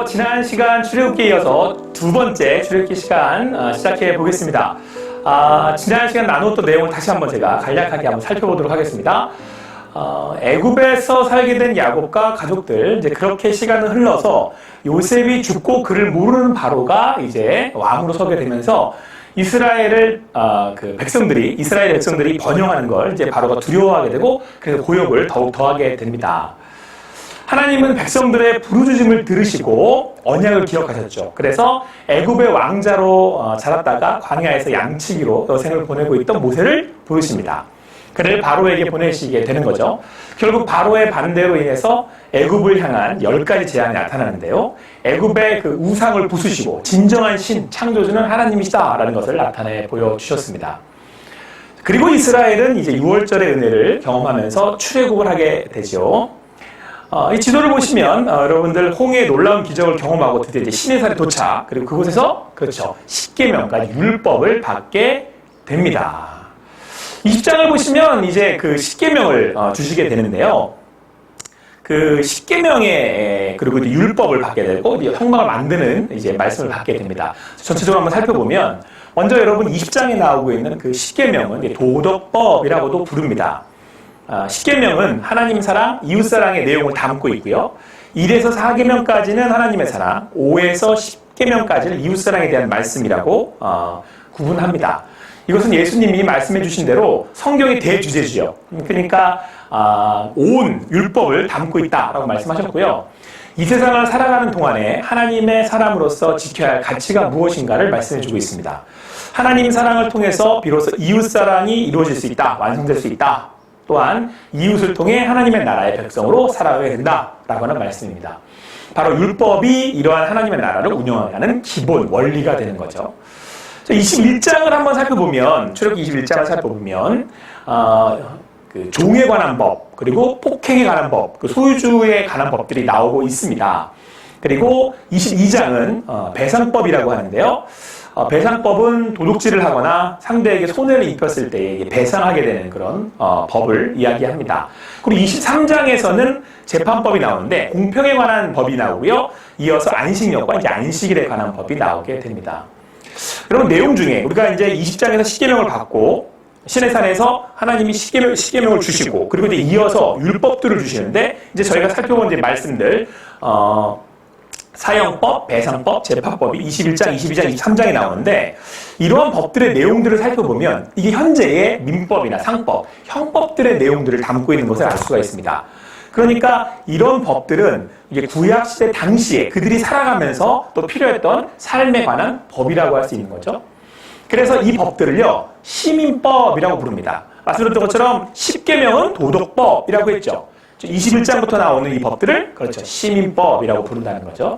지난 시간 출애굽기에 이어서 두 번째 출애굽기 시간 시작해 보겠습니다. 지난 시간 나누었던 내용을 다시 한번 제가 간략하게 한번 살펴보도록 하겠습니다. 애굽에서 살게 된 야곱과 가족들, 이제 그렇게 시간은 흘러서 요셉이 죽고 그를 모르는 바로가 이제 왕으로 서게 되면서 이스라엘 백성들이 번영하는 걸 이제 바로가 두려워하게 되고, 그래서 고역을 더욱 더하게 됩니다. 하나님은 백성들의 부르짖음을 들으시고 언약을 기억하셨죠. 그래서 애굽의 왕자로 자랐다가 광야에서 양치기로 여생을 보내고 있던 모세를 부르십니다. 그를 바로에게 보내시게 되는 거죠. 결국 바로의 반대로 인해서 애굽을 향한 10가지 재앙이 나타나는데요. 애굽의 그 우상을 부수시고 진정한 신, 창조주는 하나님이시다라는 것을 나타내 보여주셨습니다. 그리고 이스라엘은 이제 6월절의 은혜를 경험하면서 출애굽을 하게 되죠. 이 지도를 보시면 여러분들 홍해의 놀라운 기적을 경험하고 드디어 이제 시내산에 도착, 그리고 그곳에서 십계명까지 율법을 받게 됩니다. 20장을 보시면 이제 그 십계명을 주시게 되는데요. 그 십계명에 그리고 이제 율법을 받게 되고 형망을 만드는 이제 말씀을 받게 됩니다. 전체적으로 한번 살펴보면 먼저 여러분 20장에 나오고 있는 그 십계명은 도덕법이라고도 부릅니다. 십계명은 하나님 사랑, 이웃 사랑의 내용을 담고 있고요. 1에서 4계명까지는 하나님의 사랑, 5에서 10계명까지는 이웃 사랑에 대한 말씀이라고 구분합니다. 이것은 예수님이 말씀해 주신 대로 성경의 대주제지요. 그러니까 온 율법을 담고 있다라고 말씀하셨고요. 이 세상을 살아가는 동안에 하나님의 사람으로서 지켜야 할 가치가 무엇인가를 말씀해 주고 있습니다. 하나님 사랑을 통해서 비로소 이웃 사랑이 이루어질 수 있다, 완성될 수 있다. 또한 이웃을 통해 하나님의 나라의 백성으로 살아가게 된다라고 하는 말씀입니다. 바로 율법이 이러한 하나님의 나라를 운영하는 기본 원리가 되는 거죠. 21장을 한번 살펴보면, 출애굽기 21장을 살펴보면 그 종에 관한 법, 그리고 폭행에 관한 법, 그 소유주에 관한 법들이 나오고 있습니다. 그리고 22장은 배상법이라고 하는데요. 배상법은 도둑질을 하거나 상대에게 손해를 입혔을 때 배상하게 되는 그런 법을 이야기합니다. 그리고 23장에서는 재판법이 나오는데 공평에 관한 법이 나오고요. 이어서 안식년과 이제 안식일에 관한 법이 나오게 됩니다. 여러분, 내용 중에 우리가 이제 20장에서 십계명을 받고 시내산에서 하나님이 십계명을 주시고, 그리고 이제 이어서 율법들을 주시는데, 이제 저희가 살펴본 이제 말씀들 사형법, 배상법, 재판법이 21장, 22장, 23장에 나오는데, 이러한 법들의 내용들을 살펴보면 이게 현재의 민법이나 상법, 형법들의 내용들을 담고 있는 것을 알 수가 있습니다. 그러니까 이런 법들은 이게 구약시대 당시에 그들이 살아가면서 또 필요했던 삶에 관한 법이라고 할 수 있는 거죠. 그래서 이 법들을요, 시민법이라고 부릅니다. 말씀드렸던 것처럼 십계명은 도덕법이라고 했죠. 21장부터 나오는 이 법들을 시민법이라고 부른다는 거죠.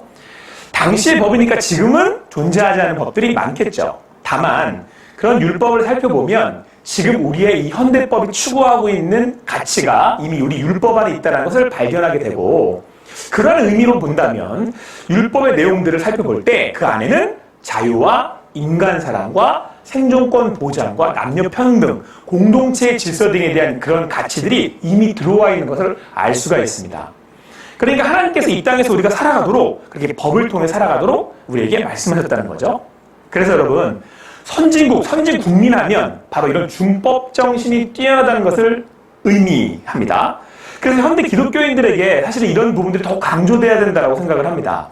당시의 법이니까 지금은 존재하지 않은 법들이 많겠죠. 다만 그런 율법을 살펴보면 지금 우리의 이 현대법이 추구하고 있는 가치가 이미 우리 율법 안에 있다는 것을 발견하게 되고, 그런 의미로 본다면 율법의 내용들을 살펴볼 때 그 안에는 자유와 인간 사랑과 생존권 보장과 남녀 평등, 공동체의 질서 등에 대한 그런 가치들이 이미 들어와 있는 것을 알 수가 있습니다. 그러니까 하나님께서 이 땅에서 우리가 살아가도록, 그렇게 법을 통해 살아가도록 우리에게 말씀하셨다는 거죠. 그래서 여러분, 선진 국민하면 바로 이런 준법 정신이 뛰어나다는 것을 의미합니다. 그래서 현대 기독교인들에게 사실은 이런 부분들이 더 강조돼야 된다고 생각을 합니다.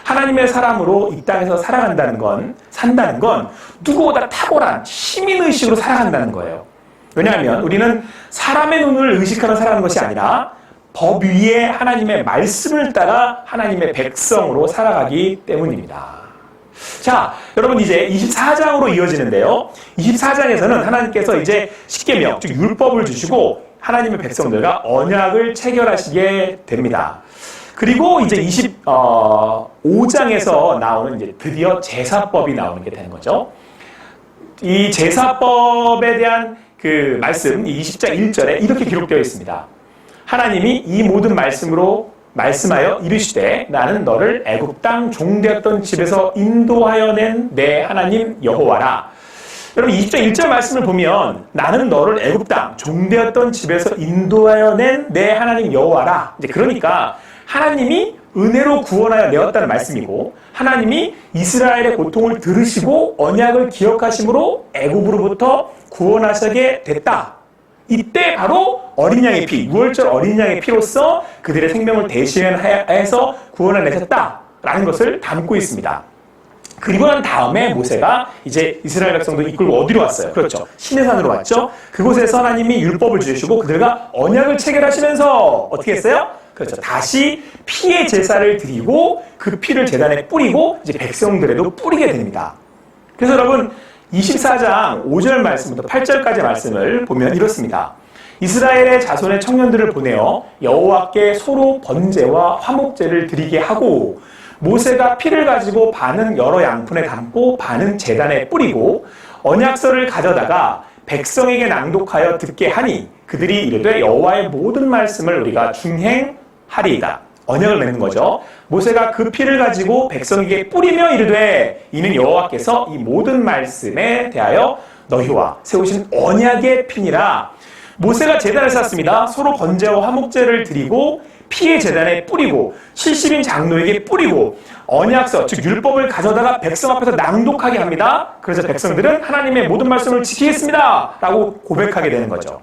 하나님의 사람으로 이 땅에서 산다는 건 누구보다 탁월한 시민의식으로 살아간다는 거예요. 왜냐하면 우리는 사람의 눈을 의식하며 살아가는 것이 아니라 법 위에 하나님의 말씀을 따라 하나님의 백성으로 살아가기 때문입니다. 자, 여러분, 이제 24장으로 이어지는데요. 24장에서는 하나님께서 이제 십계명, 즉 율법을 주시고 하나님의 백성들과 언약을 체결하시게 됩니다. 그리고 이제 25장에서 나오는 이제 드디어 제사법이 나오는 게 되는 거죠. 이 제사법에 대한 그 말씀, 20장 1절에 이렇게 기록되어 있습니다. 하나님이 이 모든 말씀하여 이르시되 나는 너를 애굽 땅 종되었던 집에서 인도하여 낸 내 하나님 여호와라. 여러분, 20장 1절 말씀을 보면 나는 너를 애굽 땅 종되었던 집에서 인도하여 낸 내 하나님 여호와라. 이제 그러니까 하나님이 은혜로 구원하여 내었다는 말씀이고 하나님이 이스라엘의 고통을 들으시고 언약을 기억하심으로 애굽으로부터 구원하시게 됐다. 이때 바로 어린 양의 피, 6월절 어린 양의 피로써 그들의 생명을 대신해서 구원을 내셨다라는 것을 담고 있습니다. 그리고 난 다음에 모세가 이제 이스라엘 백성도 이끌고 어디로 왔어요? 그렇죠. 시내산으로 왔죠. 그곳에서 하나님이 율법을 주시고 그들과 언약을 체결하시면서 어떻게 했어요? 그렇죠. 다시 피의 제사를 드리고 그 피를 제단에 뿌리고 이제 백성들에도 뿌리게 됩니다. 그래서 여러분 24장 5절 말씀부터 8절까지 말씀을 보면 이렇습니다. 이스라엘의 자손의 청년들을 보내어 여호와께 소로 번제와 화목제를 드리게 하고 모세가 피를 가지고 반은 여러 양푼에 담고 반은 제단에 뿌리고 언약서를 가져다가 백성에게 낭독하여 듣게 하니 그들이 이르되 여호와의 모든 말씀을 우리가 준행하리이다. 언약을 맺는 거죠. 모세가 그 피를 가지고 백성에게 뿌리며 이르되 이는 여호와께서 이 모든 말씀에 대하여 너희와 세우신 언약의 피니라. 모세가 제단을 쌓습니다. 서로 번제와 화목제를 드리고 피의 제단에 뿌리고 70인 장로에게 뿌리고 언약서 즉 율법을 가져다가 백성 앞에서 낭독하게 합니다. 그래서 백성들은 하나님의 모든 말씀을 지키겠습니다 라고 고백하게 되는 거죠.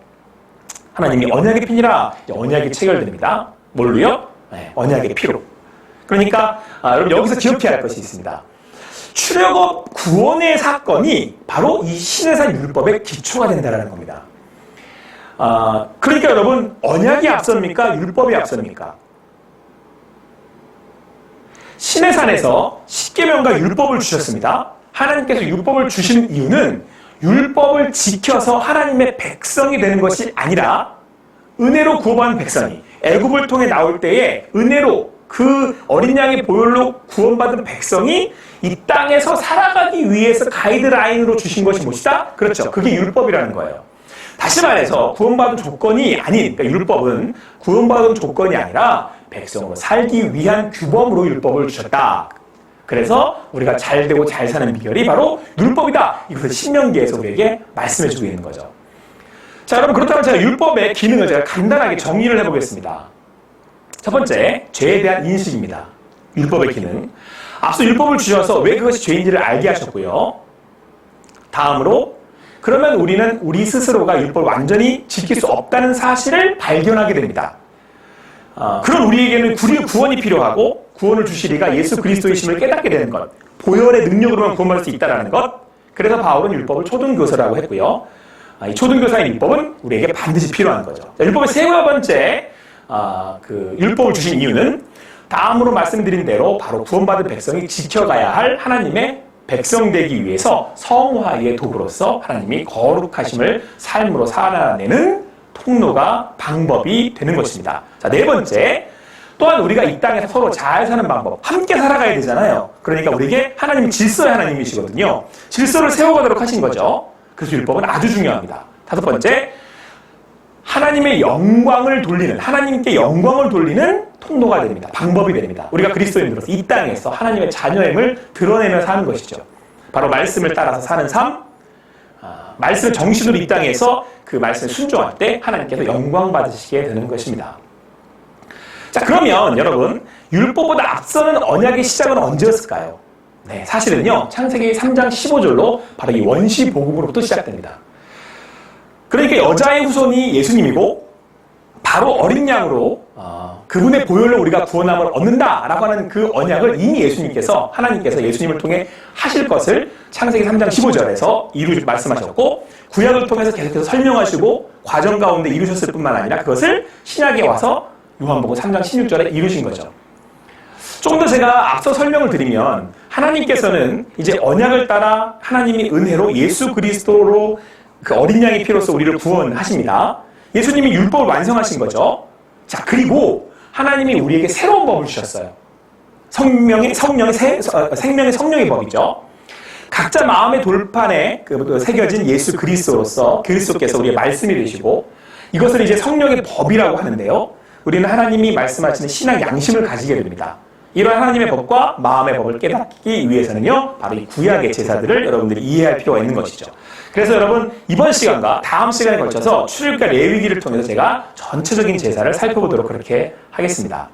하나님이 언약의 피니라. 언약이 체결됩니다. 뭘로요? 네, 언약의 피로. 그러니까 여러분 여기서 기억해야 할 것이 있습니다. 출애굽 구원의 사건이 바로 이 시내산 율법의 기초가 된다는 겁니다. 그러니까 여러분 언약이 앞섭니까? 율법이 앞섭니까? 시내산에서 십계명과 율법을 주셨습니다. 하나님께서 율법을 주신 이유는 율법을 지켜서 하나님의 백성이 되는 것이 아니라 은혜로 구원받은 백성이 애굽을 통해 나올 때에 은혜로 그 어린 양의 보혈로 구원받은 백성이 이 땅에서 살아가기 위해서 가이드라인으로 주신 것이 무엇이다? 그렇죠. 그게 율법이라는 거예요. 다시 말해서 구원받은 조건이 아닌, 그러니까 율법은 구원받은 조건이 아니라 백성으로 살기 위한 규범으로 율법을 주셨다. 그래서 우리가 잘 되고 잘 사는 비결이 바로 율법이다. 이것을 신명기에서 우리에게 말씀해주고 있는 거죠. 자, 여러분 그렇다면 제가 율법의 기능을 제가 간단하게 정리를 해보겠습니다. 첫 번째, 죄에 대한 인식입니다. 율법의 기능. 앞서 율법을 주셔서 왜 그것이 죄인지를 알게 하셨고요. 다음으로 그러면 우리는 우리 스스로가 율법을 완전히 지킬 수 없다는 사실을 발견하게 됩니다. 그런 우리에게는 구원이 필요하고 구원을 주시리가 예수 그리스도이심을 깨닫게 되는 것, 보혈의 능력으로만 구원받을 수 있다는 것. 그래서 바울은 율법을 초등교사라고 했고요. 이 초등교사의 율법은 우리에게 반드시 필요한 거죠. 율법의 세 번째 그 율법을 주신 이유는 다음으로 말씀드린 대로 바로 구원받은 백성이 지켜가야 할 하나님의 백성 되기 위해서 성화의 도구로서 하나님이 거룩하심을 삶으로 살아내는 통로가 방법이 되는 것입니다. 자, 네 번째, 또한 우리가 이 땅에서 서로 잘 사는 방법, 함께 살아가야 되잖아요. 그러니까 우리에게 하나님이 질서의 하나님이시거든요. 질서를 세워가도록 하신 거죠. 그래서 율법은 아주 중요합니다. 다섯 번째, 하나님의 영광을 돌리는, 하나님께 영광을 돌리는 통로가 됩니다. 방법이 됩니다. 우리가 그리스도인으로서 이 땅에서 하나님의 자녀임을 드러내며 사는 것이죠. 바로 말씀을 따라서 사는 삶, 말씀을 정신으로 이 땅에서 그 말씀에 순종할 때 하나님께서 영광 받으시게 되는 것입니다. 자, 그러면 여러분, 율법보다 앞서는 언약의 시작은 언제였을까요? 네, 사실은요, 창세기 3장 15절로 바로 이 원시 복음으로부터 시작됩니다. 그러니까 여자의 후손이 예수님이고 바로 어린 양으로 그분의 보혈로 우리가 구원함을 얻는다라고 하는 그 언약을 이미 예수님께서, 하나님께서 예수님을 통해 하실 것을 창세기 3장 15절에서 말씀하셨고 구약을 통해서 계속해서 설명하시고 과정 가운데 이루셨을 뿐만 아니라 그것을 신약에 와서 요한복음 3장 16절에 이루신 거죠. 조금 더 제가 앞서 설명을 드리면 하나님께서는 이제 언약을 따라 하나님이 은혜로 예수 그리스도로 그 어린 양의 피로서 우리를 구원하십니다. 예수님이 율법을 완성하신 거죠. 자, 그리고 하나님이 우리에게 새로운 법을 주셨어요. 생명의 성령의 법이죠. 각자 마음의 돌판에 새겨진 예수 그리스도로서 그리스도께서 우리의 말씀이 되시고 이것을 이제 성령의 법이라고 하는데요. 우리는 하나님이 말씀하시는 신앙 양심을 가지게 됩니다. 이런 하나님의 법과 마음의 법을 깨닫기 위해서는요, 바로 이 구약의 제사들을 여러분들이 이해할 필요가 있는 것이죠. 그래서 여러분, 이번 시간과 다음 시간에 걸쳐서 출애굽과 레위기를 통해서 제가 전체적인 제사를 살펴보도록 그렇게 하겠습니다.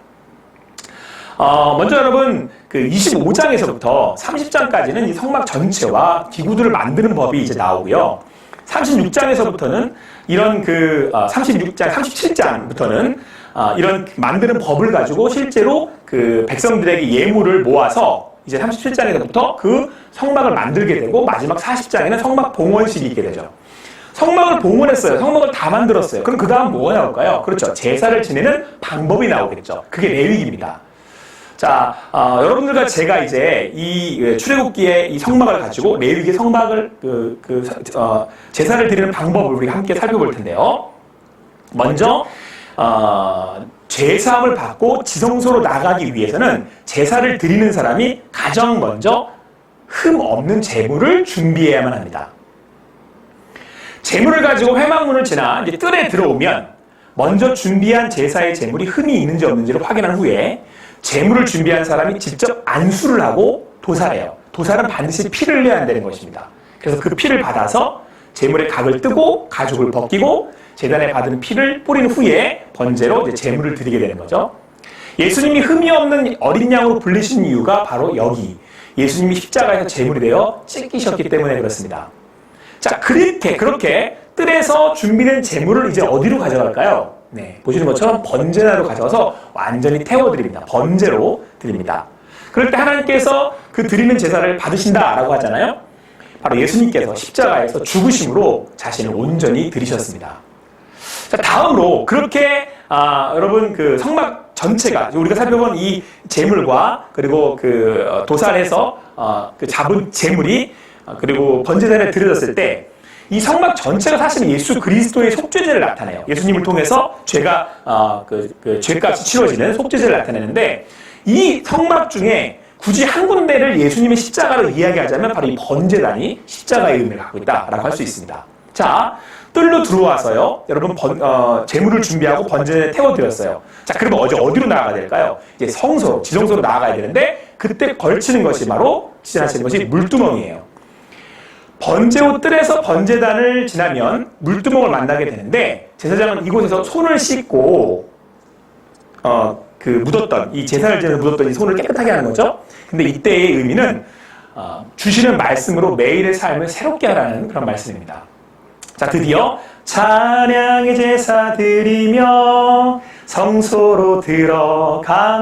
먼저 여러분 그 25장에서부터 30장까지는 이 성막 전체와 기구들을 만드는 법이 이제 나오고요. 36장에서부터는 이런 36장, 37장부터는 이런 만드는 법을 가지고 실제로 그 백성들에게 예물을 모아서 이제 37장에서부터 그 성막을 만들게 되고 마지막 40장에는 성막 봉헌식이 있게 되죠. 성막을 봉헌했어요. 성막을 다 만들었어요. 그럼 그 다음 뭐가 나올까요? 그렇죠. 제사를 지내는 방법이 나오겠죠. 그게 레위기입니다. 자, 여러분들과 제가 이제 이 출애굽기의 이 성막을 가지고 레위기의 성막을 제사를 드리는 방법을 우리가 함께 살펴볼 텐데요. 먼저 제사함을 받고 지성소로 나가기 위해서는 제사를 드리는 사람이 가장 먼저 흠 없는 제물을 준비해야만 합니다. 제물을 가지고 회막문을 지나 이제 뜰에 들어오면 먼저 준비한 제사의 제물이 흠이 있는지 없는지를 확인한 후에 제물을 준비한 사람이 직접 안수를 하고 도살해요. 도살은 반드시 피를 흘려야 한다는 것입니다. 그래서 그 피를 받아서 제물의 각을 뜨고 가죽을 벗기고 제단에 받은 피를 뿌린 후에 번제로 이제 제물을 드리게 되는 거죠. 예수님이 흠이 없는 어린 양으로 불리신 이유가 바로 여기 예수님이 십자가에서 제물이 되어 찢기셨기 때문에 그렇습니다. 자, 그렇게 뜰에서 준비된 제물을 이제 어디로 가져갈까요? 네, 보시는 것처럼 번제나로 가져와서 완전히 태워드립니다. 번제로 드립니다. 그럴 때 하나님께서 그 드리는 제사를 받으신다라고 하잖아요. 바로 예수님께서 십자가에서 죽으심으로 자신을 온전히 드리셨습니다. 자, 다음으로 그렇게 여러분 그 성막 전체가 우리가 살펴본 이 제물과 그리고 그 도살해서 그 잡은 제물이 그리고 번제단에 드려졌을 때 이 성막 전체가 사실은 예수 그리스도의 속죄제를 나타내요. 예수님을 통해서 죄가 죄값이 치러지는 속죄제를 나타내는데 이 성막 중에 굳이 한 군데를 예수님의 십자가로 이야기하자면 바로 이 번제단이 십자가의 의미를 갖고 있다라고 할 수 있습니다. 자, 뜰로 들어와서요. 여러분 제물을 준비하고 번제단에 태워드렸어요. 자, 그러면 어디로 나아가야 될까요? 이제 성소로, 지성소로 나아가야 되는데 그때 걸치는 것이 바로 지나치는 것이 물두멍이에요. 번제후 뜰에서 번제단을 지나면 물두멍을 만나게 되는데 제사장은 이곳에서 손을 씻고 묻었던 이 제사를 지내서 묻었던 이 손을 깨끗하게 하는 거죠. 근데 이때의 의미는 주시는 말씀으로 매일의 삶을 새롭게 하라는 그런 말씀입니다. 자, 드디어 찬양의 제사 드리며 성소로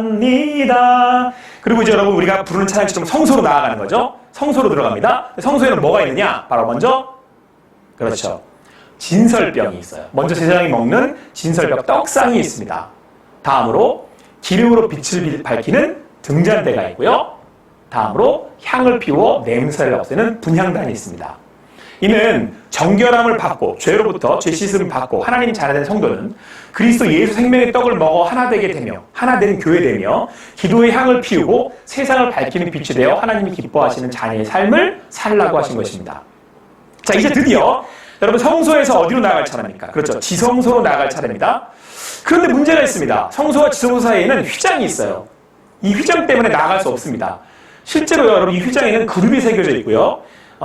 들어갑니다. 그리고 이제 여러분 우리가 부르는 찬양처럼 성소로 나아가는 거죠. 성소로 들어갑니다. 성소에는 뭐가 있느냐? 바로 먼저 그렇죠. 진설병이 있어요. 먼저 제사장이 먹는 진설병 떡상이 있습니다. 다음으로 기름으로 빛을 밝히는 등잔대가 있고요. 다음으로 향을 피워 냄새를 없애는 분향단이 있습니다. 이는 정결함을 받고 죄로부터 죄 씻음을 받고 하나님 자녀된 성도는 그리스도 예수 생명의 떡을 먹어 하나 되게 되며 하나 되는 교회 되며 기도의 향을 피우고 세상을 밝히는 빛이 되어 하나님이 기뻐하시는 자녀의 삶을 살라고 하신 것입니다. 자, 이제 드디어 여러분 성소에서 어디로 나아갈 차례입니까? 그렇죠. 지성소로 나아갈 차례입니다. 그런데 문제가 있습니다. 성소와 지성소 사이에는 휘장이 있어요. 이 휘장 때문에 나아갈 수 없습니다. 실제로 여러분 이 휘장에는 그룹이 새겨져 있고요.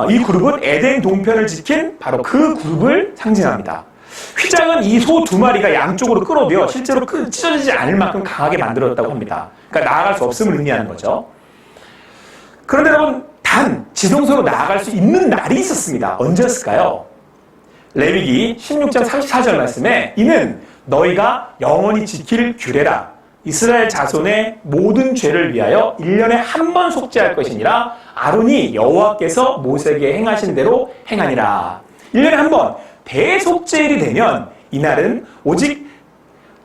이 그룹은 에덴 동편을 지킨 바로 그 그룹을 상징합니다. 휘장은 이 소 두 마리가 양쪽으로 끌어들여 실제로 찢어지지 않을 만큼 강하게 만들었다고 합니다. 그러니까 나아갈 수 없음을 의미하는 거죠. 그런데 여러분 단 지성소로 나아갈 수 있는 날이 있었습니다. 언제였을까요? 레위기 16장 34절 말씀에 이는 너희가 영원히 지킬 규례라. 이스라엘 자손의 모든 죄를 위하여 1년에 한 번 속죄할 것이니라. 아론이 여호와께서 모세에게 행하신 대로 행하니라. 1년에 한 번 대속죄일이 되면 이날은 오직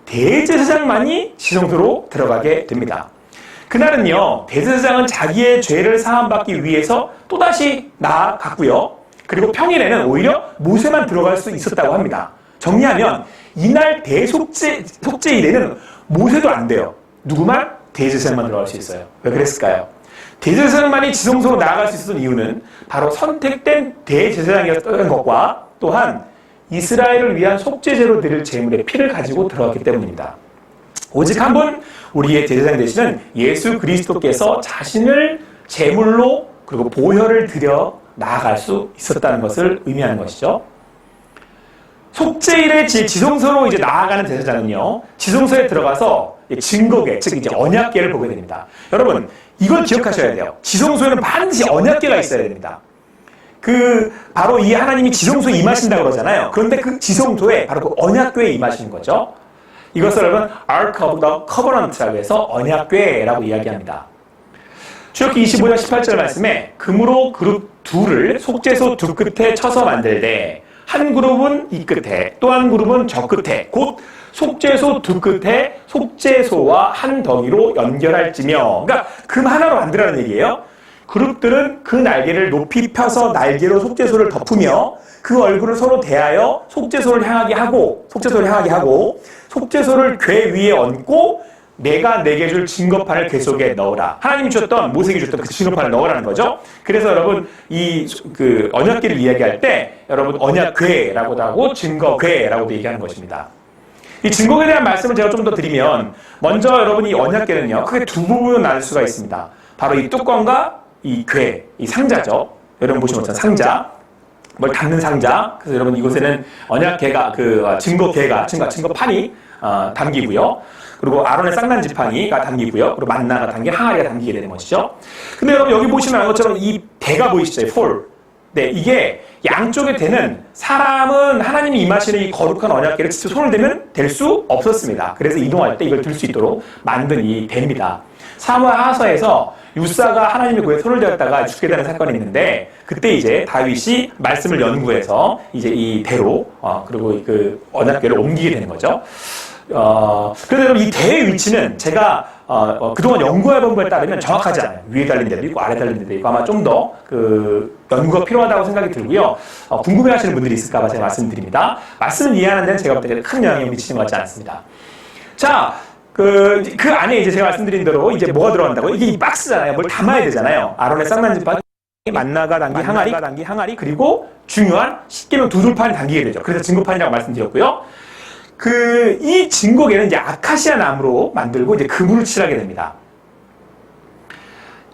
대제사장만이 지성소로 들어가게 됩니다. 그날은요, 대제사장은 자기의 죄를 사함받기 위해서 또다시 나아갔고요. 그리고 평일에는 오히려 모세만 들어갈 수 있었다고 합니다. 정리하면 이날 대속죄일에는 모세도 안 돼요. 누구만? 대제사장만 들어갈 수 있어요. 왜 그랬을까요? 대제사장만이 지성소로 나아갈 수 있었던 이유는 바로 선택된 대제사장이었던 것과 또한 이스라엘을 위한 속죄제로 드릴 제물의 피를 가지고 들어갔기 때문입니다. 오직 한 분 우리의 대제사장 되시는 예수 그리스도께서 자신을 제물로 그리고 보혈을 드려 나아갈 수 있었다는 것을 의미하는 것이죠. 속죄일에 지성소로 이제 나아가는 제사장은요, 지성소에 들어가서 증거계, 즉 이제 언약계를 보게 됩니다. 여러분, 이걸 기억하셔야 돼요. 지성소에는 반드시 언약계가 있어야 됩니다. 바로 이 하나님이 지성소에 임하신다고 그러잖아요. 그런데 그 지성소에 바로 그 언약궤에 임하시는 거죠. 이것을 여러분 Ark of the Covenant라고 해서 언약궤라고 이야기합니다. 출애굽기 25장 18절 말씀에 금으로 그룹 둘을 속죄소 두 끝에 쳐서 만들되 한 그룹은 이 끝에 또 한 그룹은 저 끝에 곧 속죄소 두 끝에 속죄소와 한 덩이로 연결할지며, 그러니까 금 하나로 만들라는 얘기예요. 그룹들은 그 날개를 높이 펴서 날개로 속죄소를 덮으며 그 얼굴을 서로 대하여 속죄소를 향하게 하고 속죄소를 궤 위에 얹고 내가 내게 줄 증거판을 궤 속에 넣으라. 하나님이 주셨던, 모세에게 주셨던 그 증거판을 넣으라는 거죠. 그래서 여러분 그 언약궤를 이야기할 때 여러분 언약궤라고도 하고 증거궤라고도 얘기하는 것입니다. 이 증거궤에 대한 말씀을 제가 좀 더 드리면, 먼저 여러분 이 언약궤는요 크게 두 부분으로 나눌 수가 있습니다. 바로 이 뚜껑과 이 궤, 이 상자죠. 여러분 보시면 상자, 뭘 담는 상자. 그래서 여러분 이곳에는 언약궤가 증거판이 담기고요. 그리고 아론의 쌍난지팡이가 담기고요. 그리고 만나가 담긴 항아리가 담기게 되는 것이죠. 근데 여러분 여기 보시면 것처럼 이 대가 보이시죠? 폴. 네, 이게 양쪽에 대는, 사람은 하나님이 임하시는 이 거룩한 언약궤를 직접 손을 대면 될 수 없었습니다. 그래서 이동할 때 이걸 들 수 있도록 만든 이 대입니다. 사무엘 하서에서 윗사가 하나님의 구에 손을 대었다가 죽게 되는 사건이 있는데, 그때 이제 다윗이 말씀을 연구해서 이제 이 대로 그리고 그 언약궤를 옮기게 되는 거죠. 그런데 여러분 이 대의 위치는 제가 그동안 연구해본 거에 따르면 정확하지 않아요. 위에 달린 데도 있고 아래 달린 데도 있고 아마 좀 더 그 연구가 필요하다고 생각이 들고요. 궁금해하시는 분들이 있을까봐 제가 말씀드립니다. 말씀을 이해하는 데는 제가 볼 때 큰 영향을 미치는 것 같지 않습니다. 자, 그 안에 이제 제가 말씀드린 대로 이제 뭐가 들어간다고? 이게 이 박스잖아요. 뭘 담아야 되잖아요. 아론의 쌍난지팡이, 만나가 담긴 항아리, 그리고 중요한 십계명 두 돌판이 담기게 되죠. 그래서 증거판이라고 말씀드렸고요. 이 증거궤는 이제 아카시아 나무로 만들고 이제 금으로 칠하게 됩니다.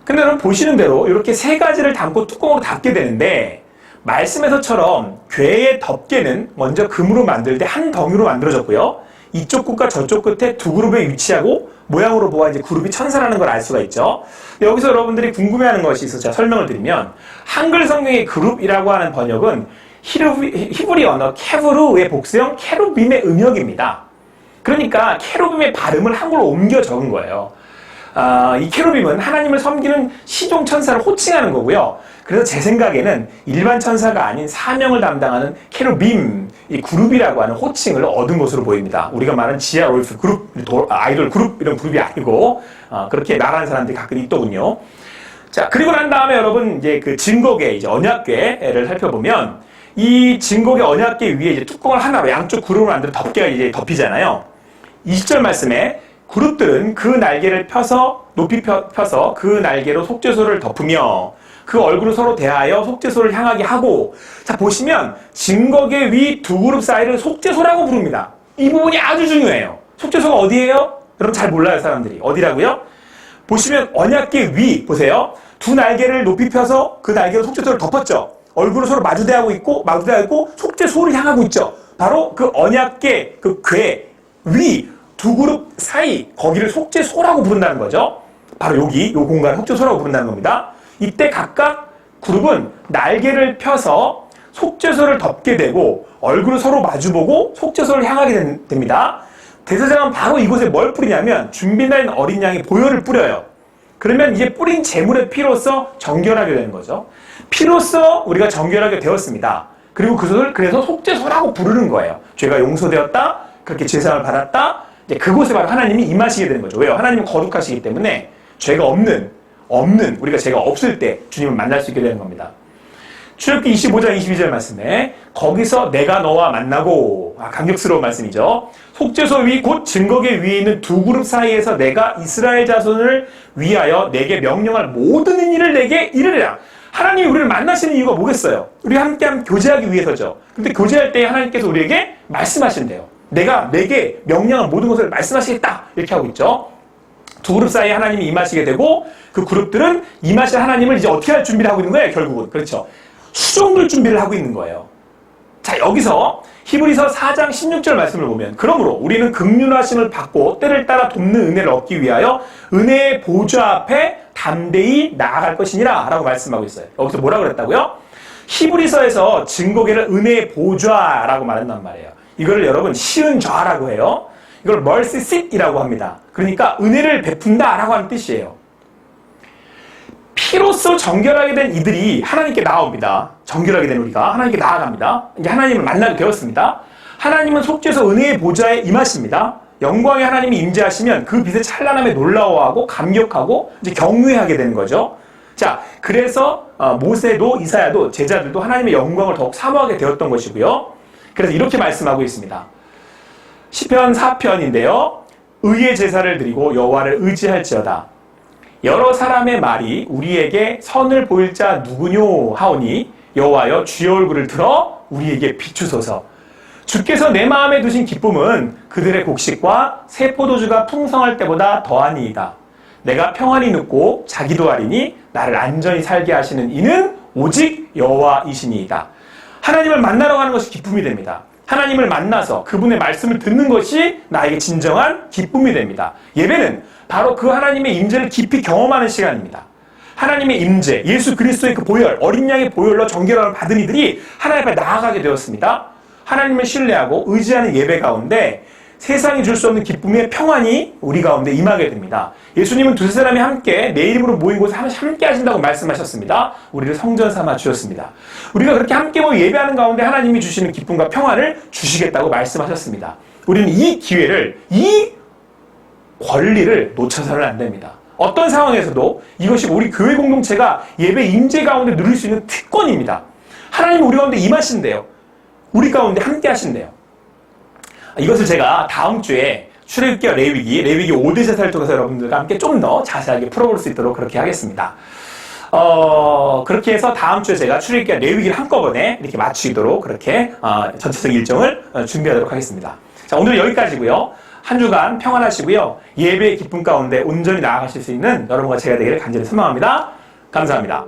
근데 여러분 보시는 대로 이렇게 세 가지를 담고 뚜껑으로 닫게 되는데, 말씀에서처럼 궤의 덮개는 먼저 금으로 만들 때 한 덩이로 만들어졌고요. 이쪽 끝과 저쪽 끝에 두 그룹에 위치하고 모양으로 보아 이제 그룹이 천사라는 걸 알 수가 있죠. 여기서 여러분들이 궁금해하는 것이 있어서 제가 설명을 드리면, 한글 성경의 그룹이라고 하는 번역은 히브리 언어 케브루의 복수형 케루빔의 음역입니다. 그러니까 케루빔의 발음을 한글로 옮겨 적은 거예요. 이 케루빔은 하나님을 섬기는 시종 천사를 호칭하는 거고요. 그래서 제 생각에는 일반 천사가 아닌 사명을 담당하는 케루빔, 이 그룹이라고 하는 호칭을 얻은 것으로 보입니다. 우리가 말하는 지하 롤프 그룹, 아이돌 그룹 이런 그룹이 아니고 그렇게 말하는 사람들이 가끔 있더군요. 자, 그리고 난 다음에 여러분 이제 그 증거궤, 이제 언약궤를 살펴보면, 이 증거궤 언약궤 위에 이제 뚜껑을 하나로 양쪽 그룹을 만들어 덮개가 이제 덮이잖아요. 20절 말씀에 그룹들은 그 날개를 높이 펴서 그 날개로 속죄소를 덮으며 그 얼굴을 서로 대하여 속죄소를 향하게 하고, 자 보시면 증거궤 위 두 그룹 사이를 속죄소라고 부릅니다. 이 부분이 아주 중요해요. 속죄소가 어디예요? 여러분 잘 몰라요, 사람들이. 어디라고요? 보시면 언약궤 위 보세요. 두 날개를 높이 펴서 그 날개로 속죄소를 덮었죠. 얼굴을 서로 마주대하고 있고 속죄소를 향하고 있죠. 바로 그 언약궤 그 궤 위 두 그룹 사이, 거기를 속죄소라고 부른다는 거죠. 바로 여기 요 공간 속죄소라고 부른다는 겁니다. 이때 각각 그룹은 날개를 펴서 속죄소를 덮게 되고 얼굴을 서로 마주보고 속죄소를 향하게 됩니다. 대제사장은 바로 이곳에 뭘 뿌리냐면 준비된 어린 양의 보혈을 뿌려요. 그러면 이제 뿌린 제물의 피로써 정결하게 되는 거죠. 피로써 우리가 정결하게 되었습니다. 그리고 그래서 속죄소라고 부르는 거예요. 죄가 용서되었다, 그렇게 죄사함을 받았다, 이제 그곳에 바로 하나님이 임하시게 되는 거죠. 왜요? 하나님은 거룩하시기 때문에 죄가 없는 우리가 죄가 없을 때 주님을 만날 수 있게 되는 겁니다. 출애굽기 25장 22절 말씀에 거기서 내가 너와 만나고, 감격스러운 말씀이죠. 속죄소 위 곧 증거궤 위에 있는 두 그룹 사이에서 내가 이스라엘 자손을 위하여 내게 명령할 모든 일을 내게 이르리라. 하나님이 우리를 만나시는 이유가 뭐겠어요? 우리 함께 교제하기 위해서죠. 근데 교제할 때 하나님께서 우리에게 말씀하신대요. 내가 내게 명령한 모든 것을 말씀하시겠다, 이렇게 하고 있죠. 두 그룹 사이에 하나님이 임하시게 되고, 그 그룹들은 임하실 하나님을 이제 어떻게 할 준비를 하고 있는 거예요? 결국은 그렇죠. 수종들 준비를 하고 있는 거예요. 자, 여기서 히브리서 4장 16절 말씀을 보면 그러므로 우리는 긍휼하심을 받고 때를 따라 돕는 은혜를 얻기 위하여 은혜의 보좌 앞에 담대히 나아갈 것이니라 라고 말씀하고 있어요. 여기서 뭐라고 그랬다고요? 히브리서에서 증거계를 은혜의 보좌라고 말한단 말이에요. 이거를 여러분 시은 좌라고 해요. 이걸 mercy seat이라고 합니다. 그러니까 은혜를 베푼다라고 하는 뜻이에요. 피로써 정결하게 된 이들이 하나님께 나옵니다. 정결하게 된 우리가 하나님께 나아갑니다. 이제 하나님을 만나게 되었습니다. 하나님은 속죄해서 은혜의 보좌에 임하십니다. 영광의 하나님이 임재하시면 그 빛의 찬란함에 놀라워하고 감격하고 이제 경외하게 되는 거죠. 자, 그래서 모세도 이사야도 제자들도 하나님의 영광을 더욱 사모하게 되었던 것이고요. 그래서 이렇게 말씀하고 있습니다. 시편 4편인데요. 의의 제사를 드리고 여호와를 의지할지어다. 여러 사람의 말이 우리에게 선을 보일 자 누구뇨 하오니 여호와여 주의 얼굴을 들어 우리에게 비추소서. 주께서 내 마음에 두신 기쁨은 그들의 곡식과 새 포도주가 풍성할 때보다 더하니이다. 내가 평안히 눕고 자기도 하리니 나를 안전히 살게 하시는 이는 오직 여호와이시니이다. 하나님을 만나러 가는 것이 기쁨이 됩니다. 하나님을 만나서 그분의 말씀을 듣는 것이 나에게 진정한 기쁨이 됩니다. 예배는 바로 그 하나님의 임재를 깊이 경험하는 시간입니다. 하나님의 임재, 예수 그리스도의 그 보혈, 어린 양의 보혈로 정결함을 받은 이들이 하나님 앞에 나아가게 되었습니다. 하나님을 신뢰하고 의지하는 예배 가운데 세상이 줄 수 없는 기쁨의 평안이 우리 가운데 임하게 됩니다. 예수님은 두세 사람이 함께 내 이름으로 모인 곳에 함께 하신다고 말씀하셨습니다. 우리를 성전 삼아 주셨습니다. 우리가 그렇게 함께 모여 예배하는 가운데 하나님이 주시는 기쁨과 평안을 주시겠다고 말씀하셨습니다. 우리는 이 기회를, 이 권리를 놓쳐서는 안 됩니다. 어떤 상황에서도 이것이 우리 교회 공동체가 예배 임재 가운데 누릴 수 있는 특권입니다. 하나님은 우리 가운데 임하신대요. 우리 가운데 함께 하신대요. 이것을 제가 다음 주에 출애굽기와 레위기 5대 제사를 통해서 여러분들과 함께 좀 더 자세하게 풀어볼 수 있도록 그렇게 하겠습니다. 그렇게 해서 다음 주에 제가 출애굽기와 레위기를 한꺼번에 이렇게 마치도록 그렇게 전체적 일정을 준비하도록 하겠습니다. 자, 오늘은 여기까지고요. 한 주간 평안하시고요. 예배의 기쁨 가운데 온전히 나아가실 수 있는 여러분과 제가 되기를 간절히 소망합니다. 감사합니다.